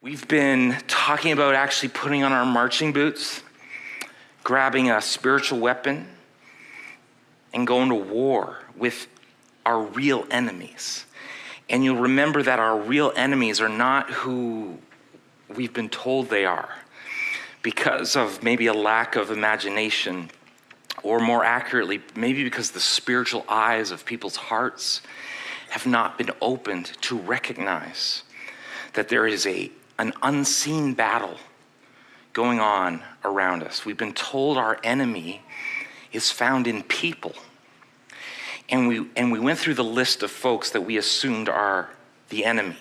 We've been talking about actually putting on our marching boots, grabbing a spiritual weapon, and going to war with our real enemies. And you'll remember that our real enemies are not who we've been told they are because of maybe a lack of imagination, or more accurately, maybe because the spiritual eyes of people's hearts have not been opened to recognize that there is an unseen battle going on around us. We've been told our enemy is found in people. And we went through the list of folks that we assumed are the enemy.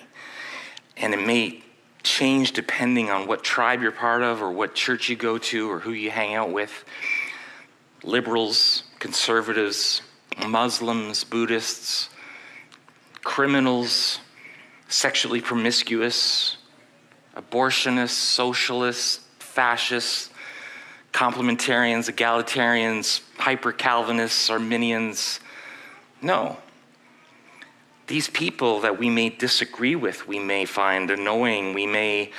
And it may change depending on what tribe you're part of or what church you go to or who you hang out with. Liberals, conservatives, Muslims, Buddhists, criminals, sexually promiscuous, abortionists, socialists, fascists, complementarians, egalitarians, hyper-Calvinists, Arminians. No. These people that we may disagree with, we may find annoying, we may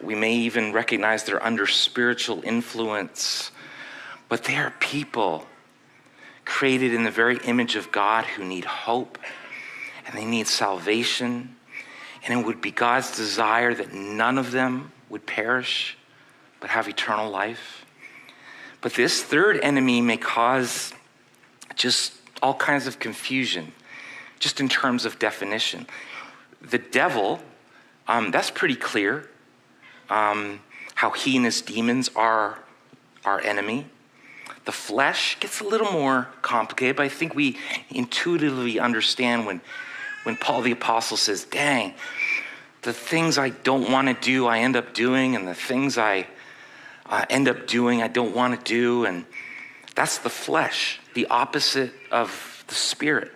even recognize they're under spiritual influence, but they are people created in the very image of God who need hope and they need salvation. And it would be God's desire that none of them would perish, but have eternal life. But this third enemy may cause just all kinds of confusion, just in terms of definition. The devil, that's pretty clear, how he and his demons are our enemy. The flesh gets a little more complicated, but I think we intuitively understand when Paul the Apostle says, dang, the things I don't want to do, I end up doing, and the things I end up doing, I don't want to do. And that's the flesh, the opposite of the spirit.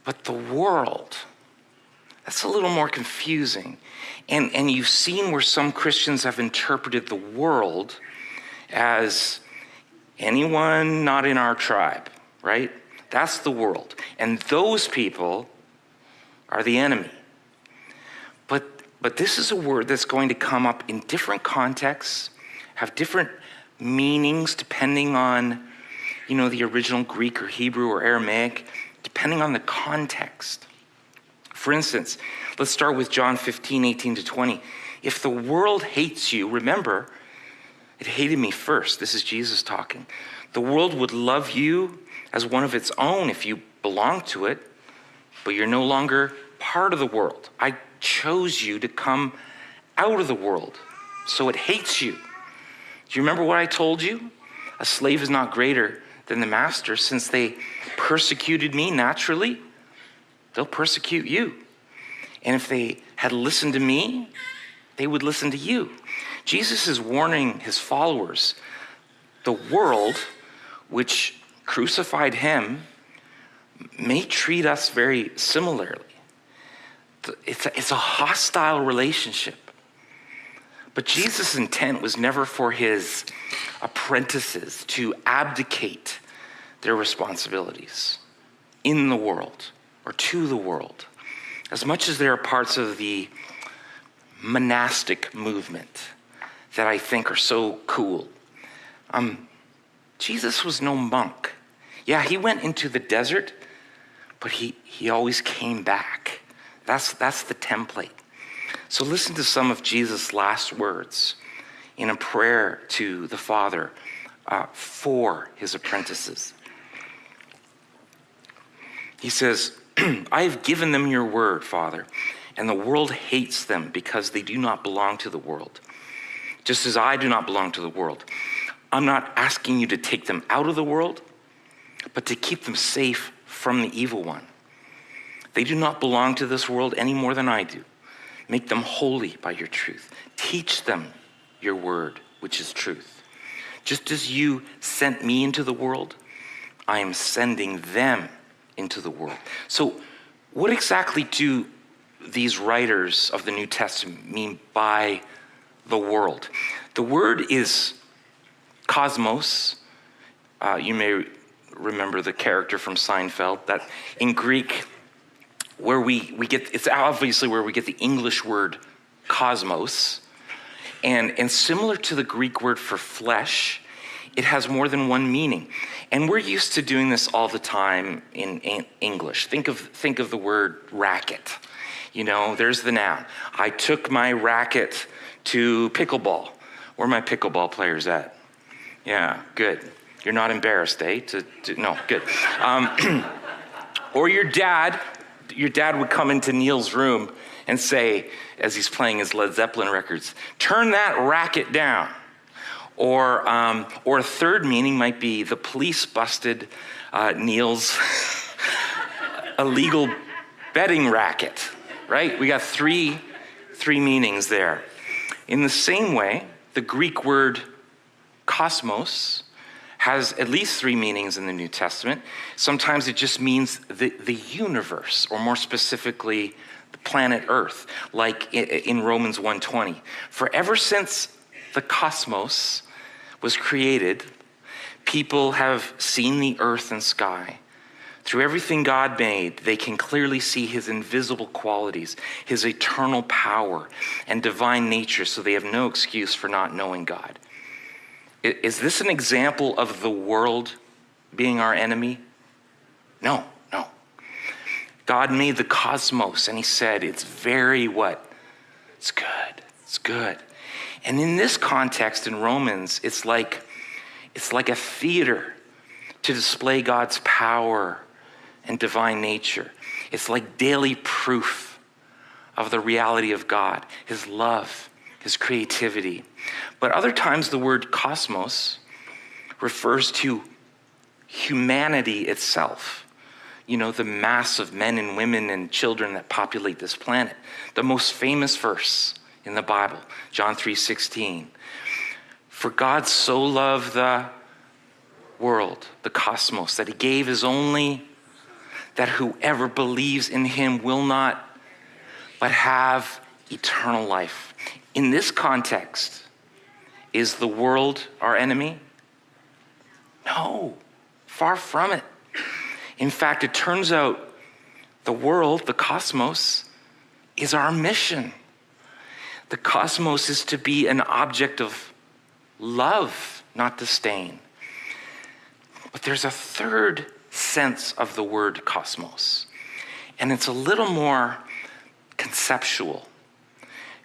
But the world, that's a little more confusing. And you've seen where some Christians have interpreted the world as anyone not in our tribe, right? That's the world. And those people are the enemy. But this is a word that's going to come up in different contexts, have different meanings depending on, the original Greek or Hebrew or Aramaic, depending on the context. For instance, let's start with John 15, 18 to 20. If the world hates you, remember, it hated me first. This is Jesus talking. The world would love you as one of its own if you belong to it, but you're no longer part of the world. I chose you to come out of the world, so it hates you. Do you remember what I told you? A slave is not greater than the master. Since they persecuted me naturally, they'll persecute you. And if they had listened to me, they would listen to you. Jesus is warning his followers, the world which crucified him may treat us very similarly. It's a hostile relationship. But Jesus' intent was never for his apprentices to abdicate their responsibilities in the world or to the world. As much as there are parts of the monastic movement that I think are so cool. Jesus was no monk. Yeah, he went into the desert, but he always came back. That's the template. So listen to some of Jesus' last words in a prayer to the Father for his apprentices. He says, I have given them your word, Father, and the world hates them because they do not belong to the world, just as I do not belong to the world. I'm not asking you to take them out of the world, but to keep them safe from the evil one. They do not belong to this world any more than I do. Make them holy by your truth. Teach them your word, which is truth. Just as you sent me into the world, I am sending them into the world. So what exactly do these writers of the New Testament mean by the world? The word is cosmos. You may remember the character from Seinfeld, that in Greek, where we get, it's obviously where we get the English word cosmos. And similar to the Greek word for flesh, it has more than one meaning. And we're used to doing this all the time in English. Think of the word racket. There's the noun. I took my racket to pickleball. Where are my pickleball players at? Yeah, good. You're not embarrassed, eh? No, good. Or your dad would come into Neil's room and say, as he's playing his Led Zeppelin records, turn that racket down. Or a third meaning might be the police busted Neil's illegal betting racket, right? We got three meanings there. In the same way, the Greek word cosmos has at least three meanings in the New Testament. Sometimes it just means the universe, or more specifically, the planet Earth, like in Romans 1:20. For ever since the cosmos was created, people have seen the earth and sky. Through everything God made, they can clearly see his invisible qualities, his eternal power and divine nature, so they have no excuse for not knowing God. Is this an example of the world being our enemy? No. God made the cosmos and he said, it's very what? It's good. And in this context in Romans, it's like a theater to display God's power and divine nature. It's like daily proof of the reality of God, his love, his creativity. But other times the word cosmos refers to humanity itself. The mass of men and women and children that populate this planet. The most famous verse in the Bible, John 3:16. For God so loved the world, the cosmos, that he gave his only, that whoever believes in him will not, but have eternal life. In this context, is the world our enemy? No, far from it. In fact, it turns out the world, the cosmos, is our mission. The cosmos is to be an object of love, not disdain. But there's a third sense of the word cosmos, and it's a little more conceptual.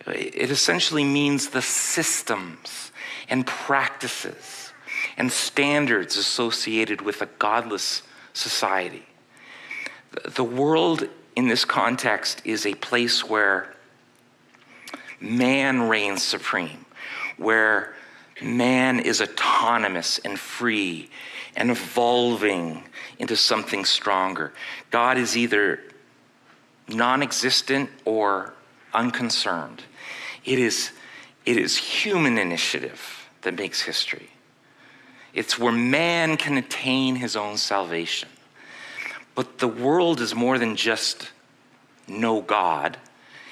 It essentially means the systems and practices and standards associated with a godless society. The world in this context is a place where man reigns supreme, where man is autonomous and free and evolving into something stronger. God is either non-existent or unconcerned. It is human initiative that makes history. It's where man can attain his own salvation. But the world is more than just no God.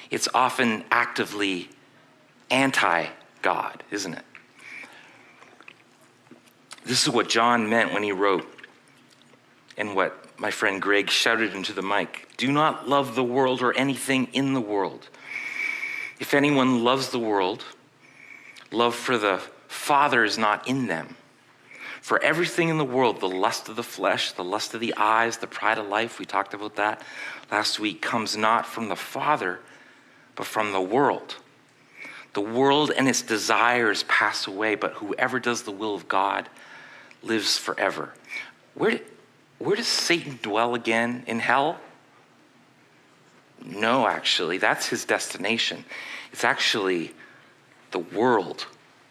It's often actively anti-God, isn't it? This is what John meant when he wrote, and what my friend Greg shouted into the mic. Do not love the world or anything in the world. If anyone loves the world, love for the Father is not in them. For everything in the world, the lust of the flesh, the lust of the eyes, the pride of life, we talked about that last week, comes not from the Father, but from the world. The world and its desires pass away, but whoever does the will of God lives forever. Where does Satan dwell again? In hell? No, actually, that's his destination. It's actually the world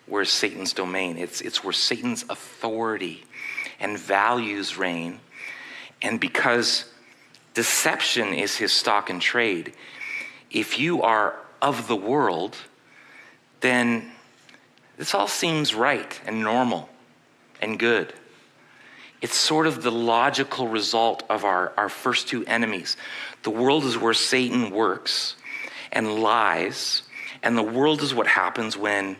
where Satan's domain. It's where Satan's authority and values reign. And because deception is his stock and trade, if you are of the world, then this all seems right and normal and good. It's sort of the logical result of our first two enemies. The world is where Satan works and lies, and the world is what happens when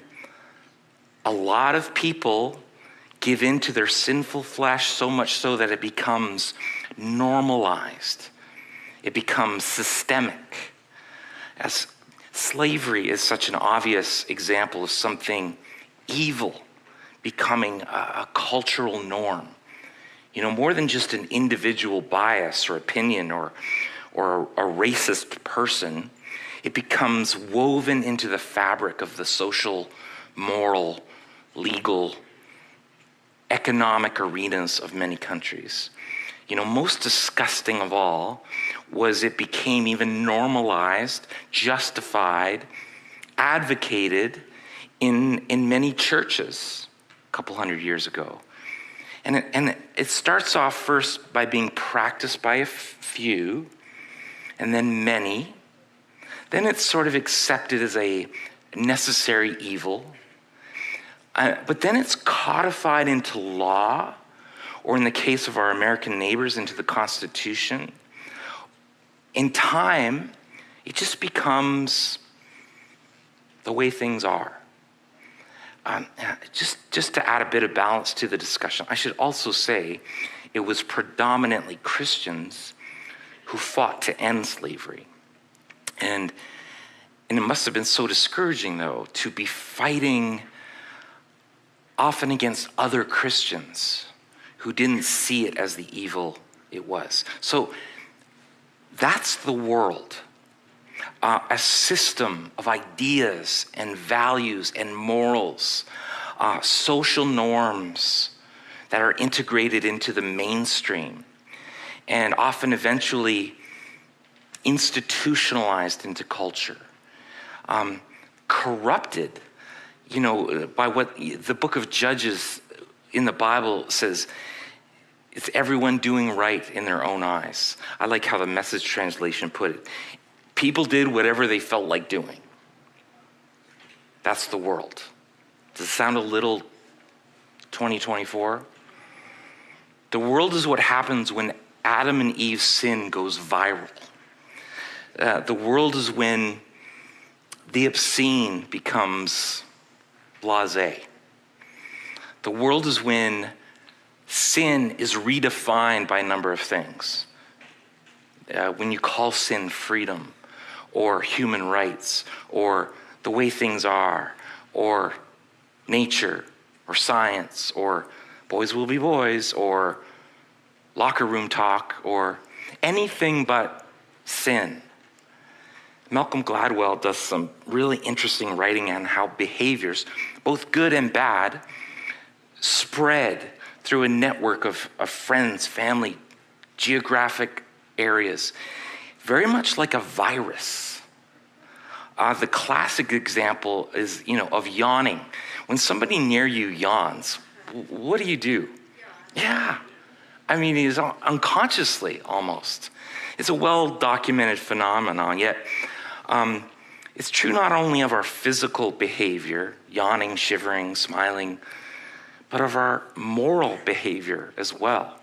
a lot of people give in to their sinful flesh, so much so that it becomes normalized. It becomes systemic. As Slavery is such an obvious example of something evil becoming a cultural norm. More than just an individual bias or opinion or a racist person, it becomes woven into the fabric of the social, moral, legal, economic arenas of many countries. Most disgusting of all was it became even normalized, justified, advocated in many churches a couple hundred years ago. And it starts off first by being practiced by a few, and then many. Then it's sort of accepted as a necessary evil. But then it's codified into law, or in the case of our American neighbors, into the Constitution. In time, it just becomes the way things are. Just to add a bit of balance to the discussion, I should also say it was predominantly Christians who fought to end slavery. And it must have been so discouraging, though, to be fighting often against other Christians who didn't see it as the evil it was. So that's the world. A system of ideas and values and morals, social norms that are integrated into the mainstream and often eventually institutionalized into culture, corrupted, by what the book of Judges in the Bible says. It's everyone doing right in their own eyes. I like how the Message translation put it. People did whatever they felt like doing. That's the world. Does it sound a little 2024? The world is what happens when Adam and Eve's sin goes viral. The world is when the obscene becomes blasé. The world is when sin is redefined by a number of things. When you call sin freedom, or human rights, or the way things are, or nature, or science, or boys will be boys, or locker room talk, or anything but sin. Malcolm Gladwell does some really interesting writing on how behaviors, both good and bad, spread through a network of friends, family, geographic areas, very much like a virus. The classic example is, of yawning. When somebody near you yawns, what do? Yeah. It's unconsciously almost. It's a well-documented phenomenon, yet it's true not only of our physical behavior, yawning, shivering, smiling, but of our moral behavior as well.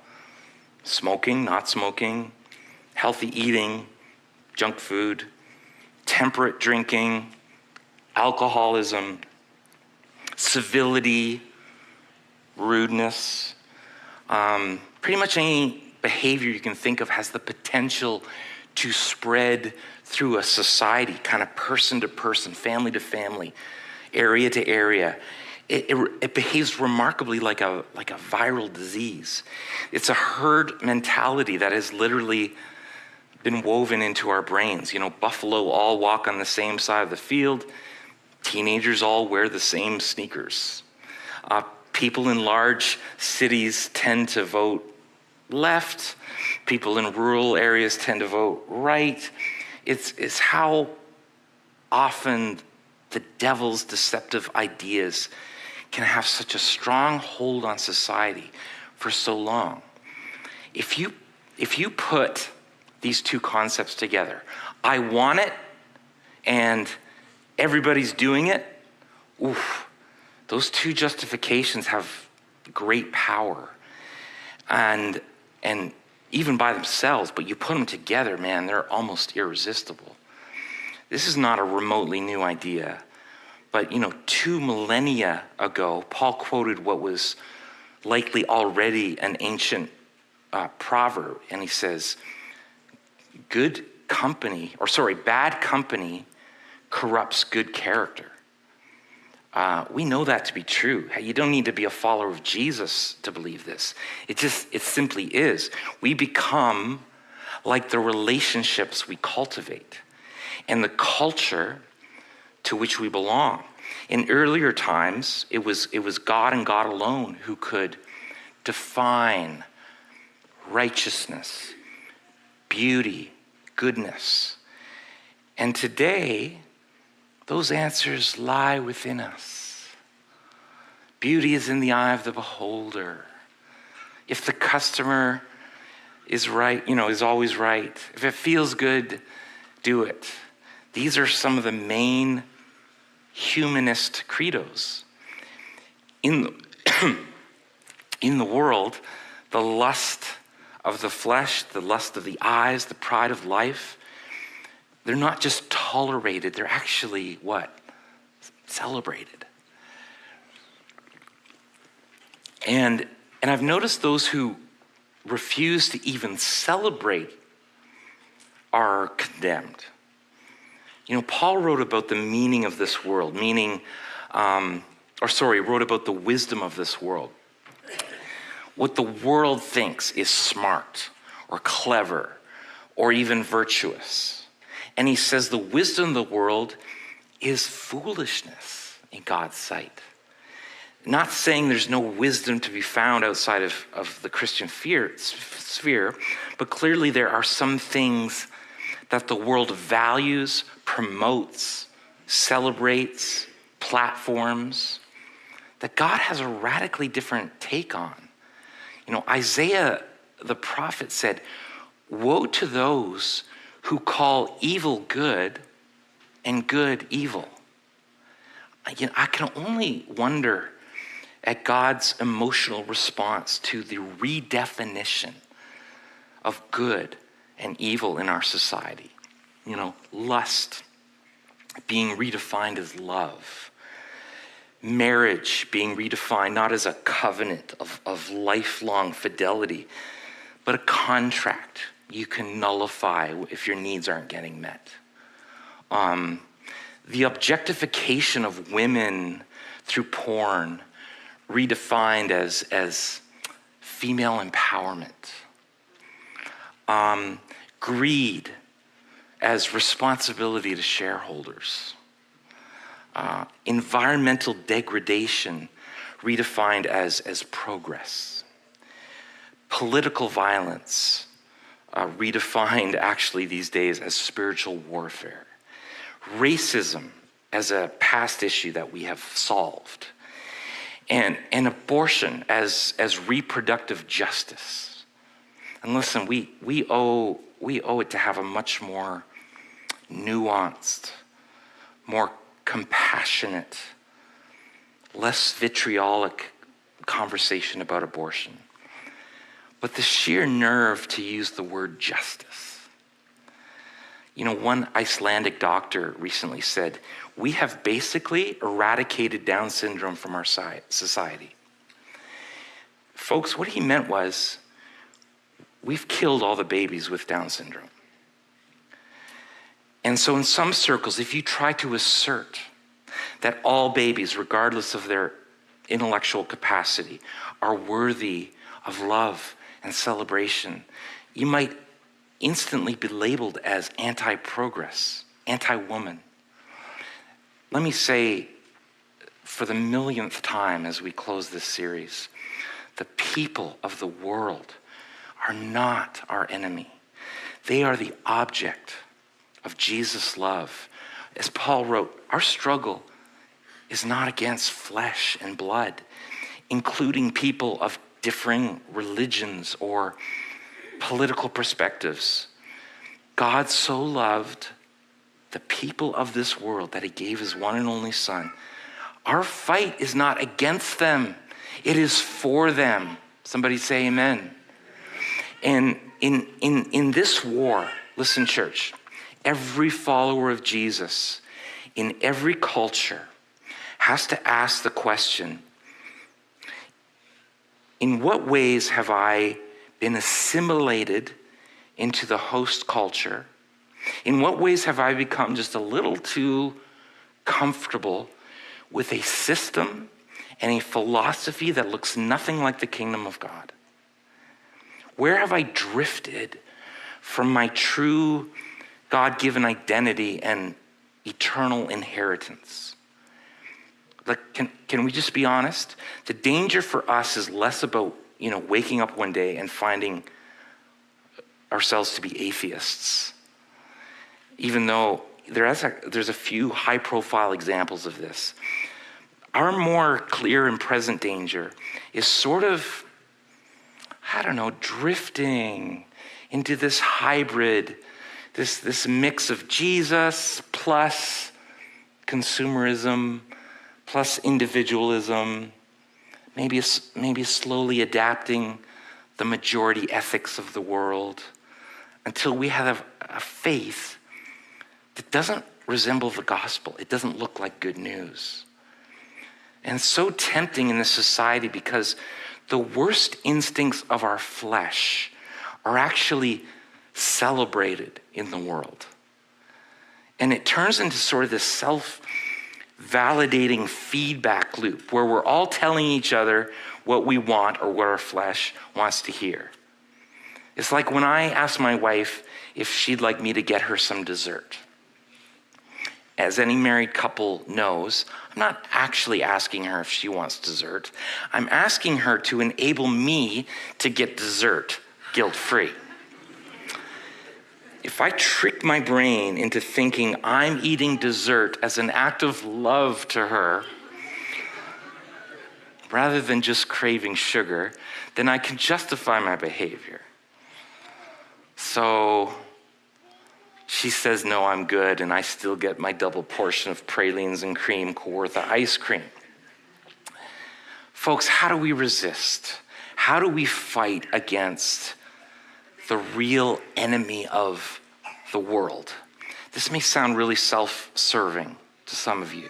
Smoking, not smoking, healthy eating, junk food, temperate drinking, alcoholism, civility, rudeness. Pretty much any behavior you can think of has the potential to spread through a society, kind of person to person, family to family, area to area. It behaves remarkably like a viral disease. It's a herd mentality that has literally been woven into our brains. Buffalo all walk on the same side of the field. Teenagers all wear the same sneakers. People in large cities tend to vote left. People in rural areas tend to vote right. It's how often the devil's deceptive ideas can have such a strong hold on society for so long. If you put these two concepts together, I want it and everybody's doing it, those two justifications have great power. And even by themselves, but you put them together, man, they're almost irresistible. This is not a remotely new idea. But, 2 millennia ago, Paul quoted what was likely already an ancient proverb. And he says, bad company corrupts good character. We know that to be true. You don't need to be a follower of Jesus to believe this. It simply is. We become like the relationships we cultivate and the culture to which we belong. In earlier times, it was God and God alone who could define righteousness, beauty, goodness. And today, those answers lie within us. Beauty is in the eye of the beholder. If the customer is right, is always right. If it feels good, do it. These are some of the main humanist credos. In the world, the lust of the flesh, the lust of the eyes, the pride of life, they're not just tolerated, they're actually what? Celebrated. And I've noticed those who refuse to even celebrate are condemned. Paul wrote about the meaning of this world, wrote about the wisdom of this world. What the world thinks is smart or clever or even virtuous. And he says the wisdom of the world is foolishness in God's sight. Not saying there's no wisdom to be found outside of the Christian sphere, but clearly there are some things that the world values, promotes, celebrates, platforms, that God has a radically different take on. Isaiah the prophet said, "Woe to those who call evil good and good evil." I can only wonder at God's emotional response to the redefinition of good and evil in our society. Lust being redefined as love. Marriage being redefined not as a covenant of lifelong fidelity, but a contract you can nullify if your needs aren't getting met. The objectification of women through porn, redefined as female empowerment. Greed as responsibility to shareholders. Environmental degradation redefined as progress. Political violence redefined actually these days as spiritual warfare. Racism as a past issue that we have solved. And abortion as reproductive justice. And listen, we owe it to have a much more nuanced, more compassionate, less vitriolic conversation about abortion. But the sheer nerve to use the word justice. One Icelandic doctor recently said, "We have basically eradicated Down syndrome from our society." Folks, what he meant was, we've killed all the babies with Down syndrome. And so in some circles, if you try to assert that all babies, regardless of their intellectual capacity, are worthy of love and celebration, you might instantly be labeled as anti-progress, anti-woman. Let me say, for the millionth time as we close this series, the people of the world are not our enemy. They are the object of Jesus' love. As Paul wrote, our struggle is not against flesh and blood, including people of differing religions or political perspectives. God so loved the people of this world that he gave his one and only son. Our fight is not against them. It is for them. Somebody say amen. And in this war, listen, church, every follower of Jesus in every culture has to ask the question, in what ways have I been assimilated into the host culture In what ways have I become just a little too comfortable with a system and a philosophy that looks nothing like the kingdom of God? Where have I drifted from my true God-given identity and eternal inheritance? Like, can we just be honest? The danger for us is less about, waking up one day and finding ourselves to be atheists, even though there's a few high-profile examples of this. Our more clear and present danger is sort of, drifting into this hybrid, this mix of Jesus plus consumerism plus individualism, maybe slowly adapting the majority ethics of the world until we have a faith that doesn't resemble the gospel. It doesn't look like good news. And it's so tempting in this society because the worst instincts of our flesh are actually celebrated in the world. And it turns into sort of this self-validating feedback loop where we're all telling each other what we want or what our flesh wants to hear. It's like when I ask my wife if she'd like me to get her some dessert. As any married couple knows, I'm not actually asking her if she wants dessert. I'm asking her to enable me to get dessert guilt-free. If I trick my brain into thinking I'm eating dessert as an act of love to her, rather than just craving sugar, then I can justify my behavior. So she says, no, I'm good, and I still get my double portion of pralines and cream Kawartha ice cream. Folks, how do we resist? How do we fight against the real enemy of the world? This may sound really self-serving to some of you.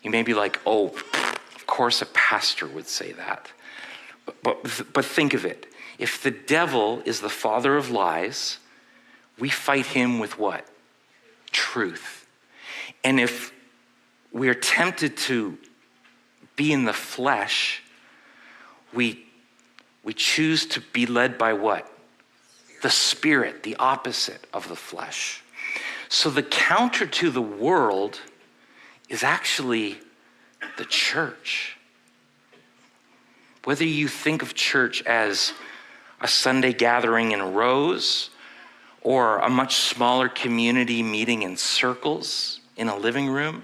You may be like, oh, of course a pastor would say that. But think of it. If the devil is the father of lies, we fight him with what? Truth. And if we're tempted to be in the flesh, we choose to be led by what? The Spirit, the opposite of the flesh. So the counter to the world is actually the church. Whether you think of church as a Sunday gathering in rows or a much smaller community meeting in circles in a living room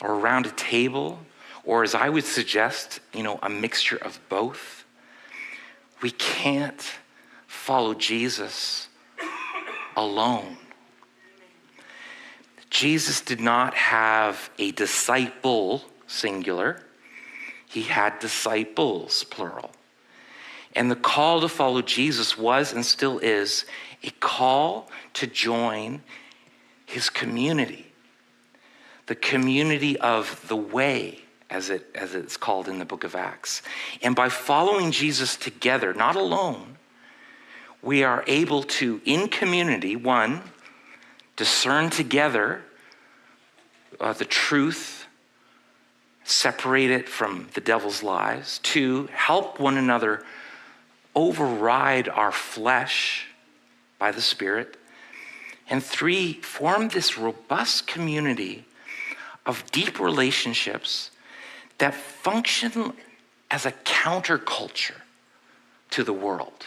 or around a table, or as I would suggest, a mixture of both, we can't follow Jesus alone. Jesus did not have a disciple, singular. He had disciples, plural. And the call to follow Jesus was and still is a call to join his community, the community of the way, as it's called in the book of Acts. And by following Jesus together, not alone, we are able to, in community, one, discern together the truth, separate it from the devil's lies. Two, help one another override our flesh by the Spirit. And three, form this robust community of deep relationships that function as a counterculture to the world.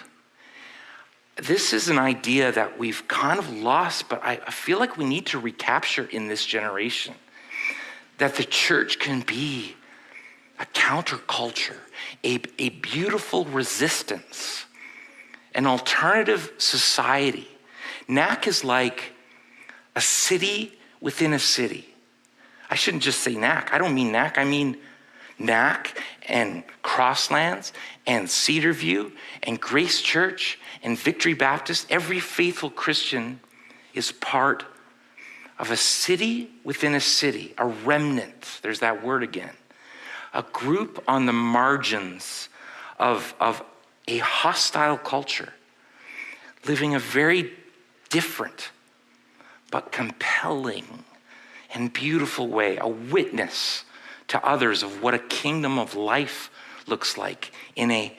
This is an idea that we've kind of lost, but I feel like we need to recapture in this generation, that the church can be a counterculture, a beautiful resistance, an alternative society. NAC is like a city within a city. I shouldn't just say NAC. I don't mean NAC. I mean NAC and Crosslands and Cedarview and Grace Church and Victory Baptist. Every faithful Christian is part of a city within a city, a remnant. There's that word again. A group on the margins of a hostile culture, living a very different but compelling and beautiful way, a witness to others of what a kingdom of life looks like in a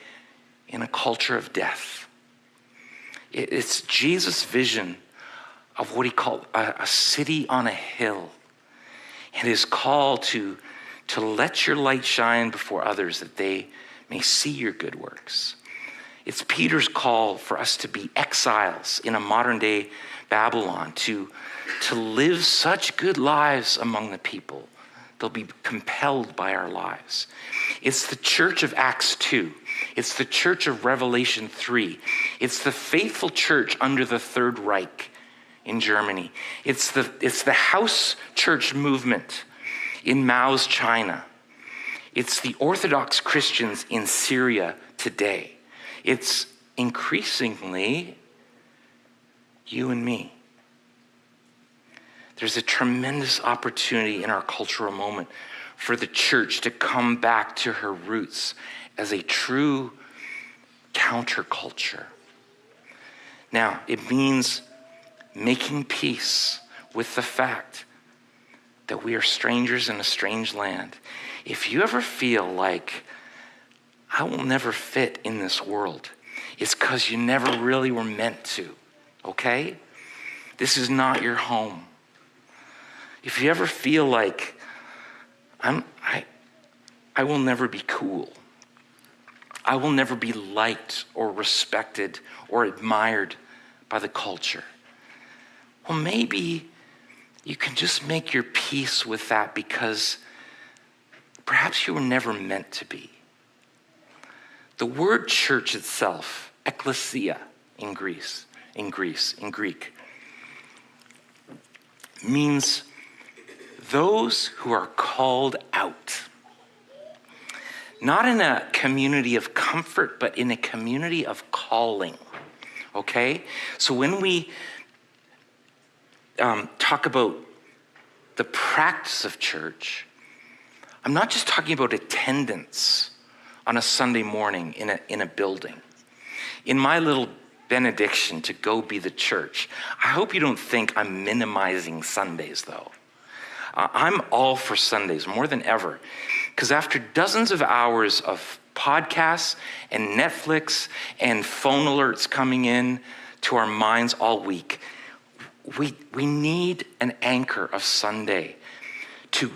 culture of death. It's Jesus' vision of what he called a city on a hill, and his call to let your light shine before others that they may see your good works. It's Peter's call for us to be exiles in a modern day Babylon, to live such good lives among the people. They'll be compelled by our lives. It's the church of Acts 2. It's the church of Revelation 3. It's the faithful church under the Third Reich in Germany. It's the house church movement in Mao's China. It's the Orthodox Christians in Syria today. It's increasingly you and me. There's a tremendous opportunity in our cultural moment for the church to come back to her roots as a true counterculture. Now, it means making peace with the fact that we are strangers in a strange land. If you ever feel like, I will never fit in this world, it's because you never really were meant to, okay? This is not your home. If you ever feel like, I will never be cool, I will never be liked or respected or admired by the culture, well, maybe you can just make your peace with that because perhaps you were never meant to be. The word church itself, ekklesia in Greek, means those who are called out. Not in a community of comfort, but in a community of calling, okay? So when we talk about the practice of church, I'm not just talking about attendance on a Sunday morning in a building. In my little benediction to go be the church, I hope you don't think I'm minimizing Sundays, though. I'm all for Sundays more than ever, because after dozens of hours of podcasts and Netflix and phone alerts coming in to our minds all week, we need an anchor of Sunday to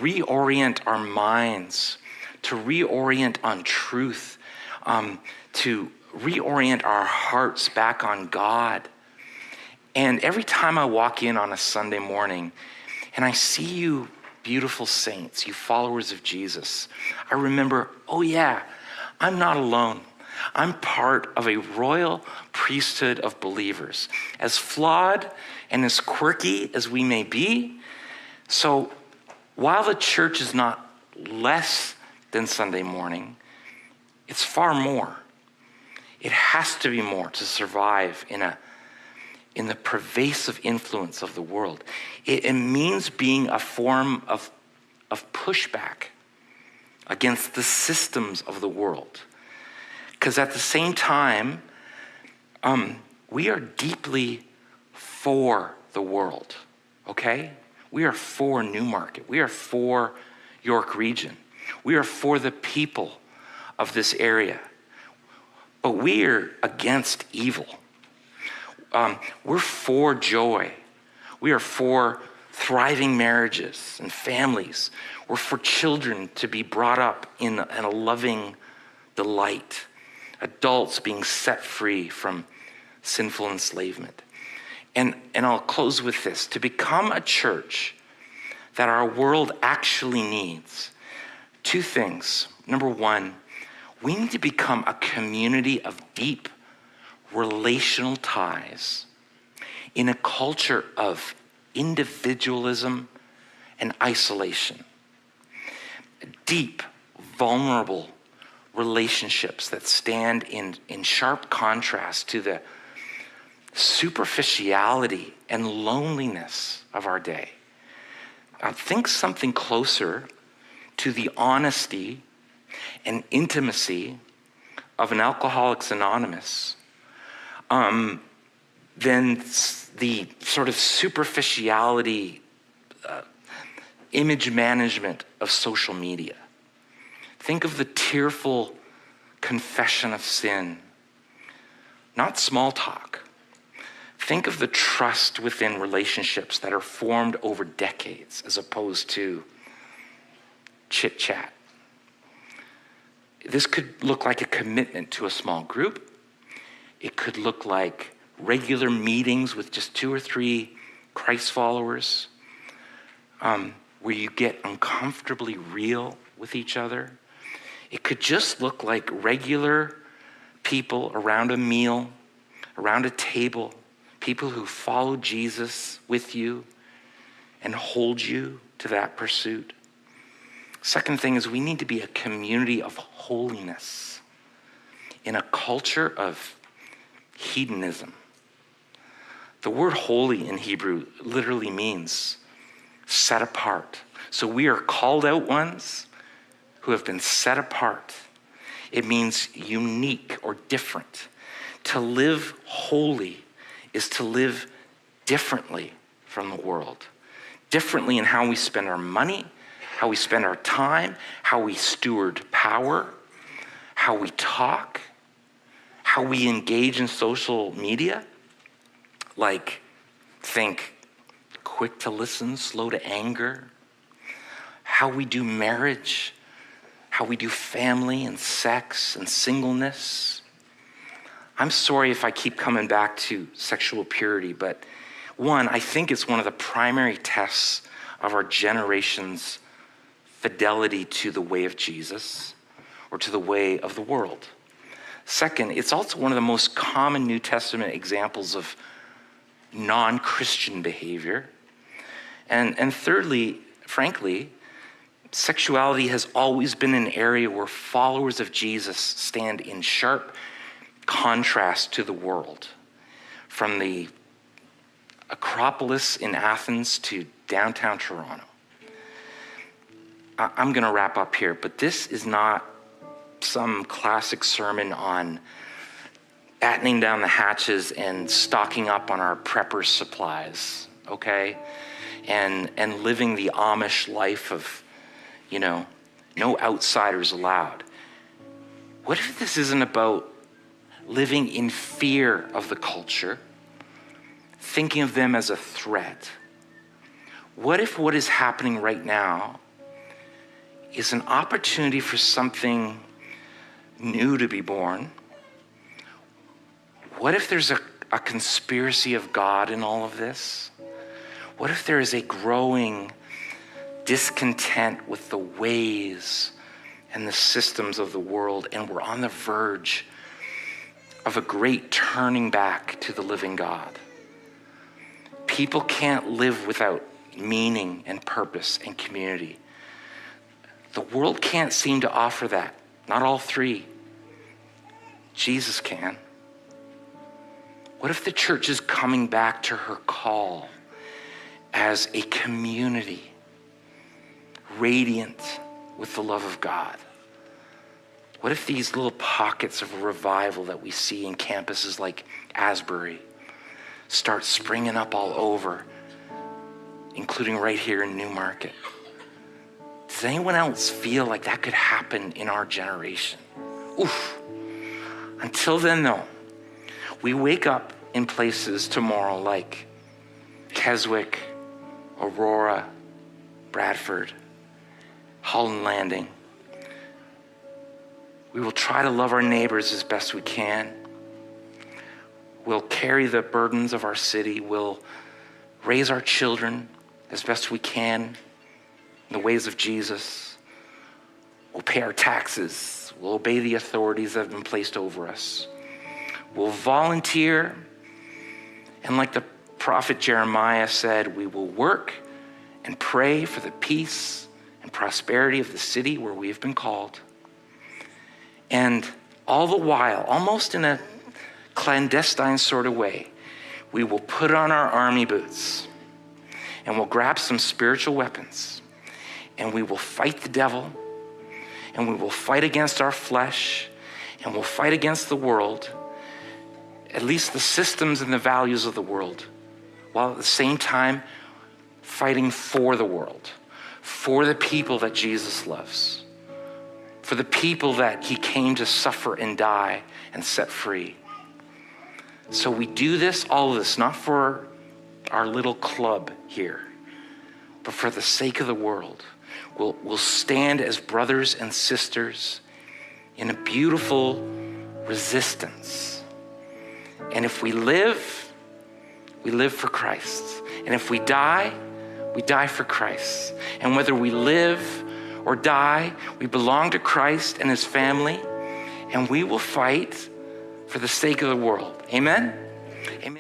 reorient our minds, to reorient on truth, to reorient our hearts back on God. And every time I walk in on a Sunday morning and I see you beautiful saints, you followers of Jesus, I remember, oh yeah, I'm not alone. I'm part of a royal priesthood of believers, as flawed and as quirky as we may be. So while the church is not less than Sunday morning, it's far more. It has to be more to survive in the pervasive influence of the world. It means being a form of pushback against the systems of the world. Because at the same time, we are deeply for the world, okay? We are for Newmarket. We are for York Region. We are for the people of this area. But we are against evil. We're for joy. We are for thriving marriages and families. We're for children to be brought up in a loving delight. Adults being set free from sinful enslavement. And I'll close with this. To become a church that our world actually needs, two things. Number one, we need to become a community of deep relational ties in a culture of individualism and isolation. Deep, vulnerable relationships that stand in sharp contrast to the superficiality and loneliness of our day. Think something closer to the honesty and intimacy of an Alcoholics Anonymous than the sort of superficiality, image management of social media. Think of the tearful confession of sin, not small talk. Think of the trust within relationships that are formed over decades as opposed to chit chat. This could look like a commitment to a small group. It could look like regular meetings with just 2 or 3 Christ followers, where you get uncomfortably real with each other. It could just look like regular people around a meal, around a table, people who follow Jesus with you and hold you to that pursuit. Second thing is we need to be a community of holiness in a culture of hedonism. The word holy in Hebrew literally means set apart. So we are called out ones who have been set apart. It means unique or different. To live holy is to live differently from the world. Differently in how we spend our money, how we spend our time, how we steward power, how we talk, how we engage in social media. Like, think quick to listen, slow to anger. How we do marriage, how we do family and sex and singleness. I'm sorry if I keep coming back to sexual purity, but one, I think it's one of the primary tests of our generation's fidelity to the way of Jesus or to the way of the world. Second, it's also one of the most common New Testament examples of non-Christian behavior. And thirdly, frankly, sexuality has always been an area where followers of Jesus stand in sharp contrast to the world. From the Acropolis in Athens to downtown Toronto. I'm going to wrap up here, but this is not some classic sermon on battening down the hatches and stocking up on our prepper supplies, okay? And living the Amish life of, no outsiders allowed. What if this isn't about living in fear of the culture, thinking of them as a threat? What if what is happening right now is an opportunity for something new to be born? What if there's a conspiracy of God in all of this? What if there is a growing discontent with the ways and the systems of the world, and we're on the verge of a great turning back to the living God? People can't live without meaning and purpose and community. The world can't seem to offer that. Not all three. Jesus can. What if the church is coming back to her call as a community radiant with the love of God? What if these little pockets of revival that we see in campuses like Asbury start springing up all over, including right here in Newmarket? Does anyone else feel like that could happen in our generation? Oof. Until then, though, we wake up in places tomorrow like Keswick, Aurora, Bradford, Holland Landing. We will try to love our neighbors as best we can. We'll carry the burdens of our city. We'll raise our children as best we can in the ways of Jesus. We'll pay our taxes. We'll obey the authorities that have been placed over us. We'll volunteer. And like the prophet Jeremiah said, we will work and pray for the peace and prosperity of the city where we have been called. And all the while, almost in a clandestine sort of way, we will put on our army boots and we'll grab some spiritual weapons and we will fight the devil and we will fight against our flesh and we'll fight against the world, at least the systems and the values of the world, while at the same time fighting for the world, for the people that Jesus loves, for the people that he came to suffer and die and set free. So we do this, all of this, not for our little club here, but for the sake of the world. We'll stand as brothers and sisters in a beautiful resistance. And if we live for Christ. And if we die for Christ. And whether we live or die, we belong to Christ and his family, and we will fight for the sake of the world. Amen? Amen.